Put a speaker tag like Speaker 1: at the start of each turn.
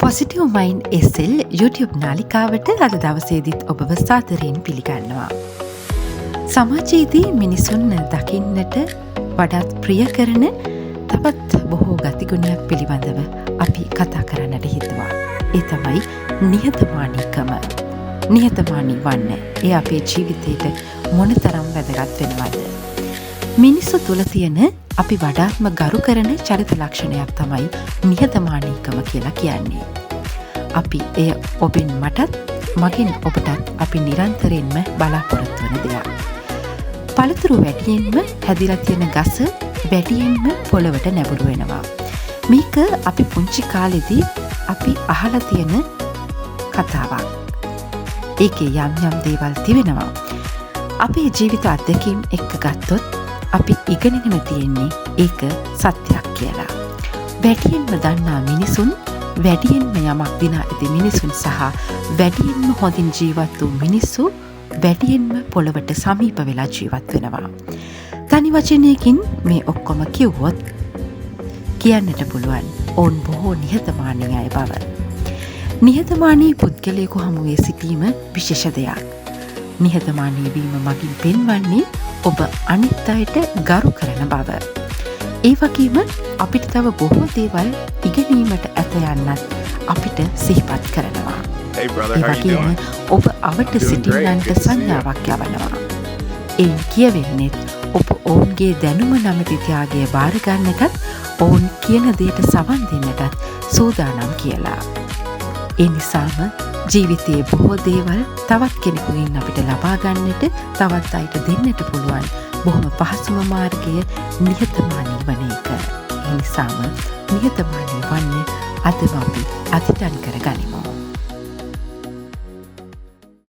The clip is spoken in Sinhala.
Speaker 1: පොසිටිව් මයින්ඩ් SL YouTube නාලිකාවට අද දවසේදීත් ඔබව සාදරයෙන් පිළිගන්නවා. සමාජයේදී මිනිසුන් දකින්නට වඩාත් ප්‍රිය කරන තවත් බොහෝ ගතිගුණයක් පිළිබඳව අපි කතා කරන්නට හිතුවා. ඒ තමයි නිහතමානීකම. නිහතමානී වන්න ඒ අපේ ජීවිතයට මොනතරම් වැදගත් වෙනවද? මිනිස්සු තුළ තියෙන අපි වඩාත්ම ගරු කරන චරිත ලක්ෂණයක් තමයි නිහතමානීකම කියලා කියන්නේ. අපි එය ඔබෙන් මටත් මගෙන් ඔබටත් අපි නිරන්තරයෙන්ම බලාපොරොත්තු වන දෙයක්. පළතුරු වැඩියෙන්ම හැදිලා තියෙන ගස වැඩියෙන්ම පොළවට නැඹුරු වෙනවා. මේක අපි පුංචි කාලෙදී අපි අහලා තියෙන කතාවක්. ඒකේ යම් දේවල් තිබෙනවා. අපේ ජීවිත අත්දැකීම් එක්ක ගත්තොත් අපි ඉගෙනගෙන තියෙන්නේ ඒක සත්‍යයක් කියලා. වැඩියෙන්ම දන්නා මිනිසුන්, වැඩියෙන්ම යමක් දිනා ඇති මිනිසුන් සහ වැඩියෙන්ම හොඳින් ජීවත් වූ මිනිස්සු වැඩියෙන්ම පොළවට සමීප වෙලා ජීවත් වෙනවා. තනි වචනයකින් මේ ඔක්කොම කිව්වොත් කියන්නට පුළුවන් ඔවුන් බොහෝ නිහතමානී අය බව. නිහතමානී පුද්ගලයෙකු හමුවේ සිටීම විශේෂ දෙයක්. නිහතමානී වීම මගින් පෙන්වන්නේ ඔබ අනිත් අයට ගරු කරන බව. ඒ වගේම අපිට තව බොහෝ දේවල් ඉගෙනීමට ඇත යන්නත් අපිට සිහිපත් කරනවා. ඒ වගේම ඔබ අවට සිටින්නන්ට සංඥාවක් යවනවා. එයින් කියවෙන්නේ ඔබ ඔවුන්ගේ දැනුම නමැති ත්‍යාගය බාරගන්නටත් ඔවුන් කියන දේට සවන් දෙන්නටත් සූදානම් කියලා. ඒ නිසාම ජීවිතයේ බොහෝ දේවල් තවත් කෙනෙකුගෙන් අපිට ලබා ගන්නට, තවත් අයට දෙන්නට පුළුවන් බොහොම පහසුම මාර්ගය නිහතමානී වන එක. ඒ නිසාම නිහතමානී වන්න අදම අපි අදිටන් කර ගනිමු.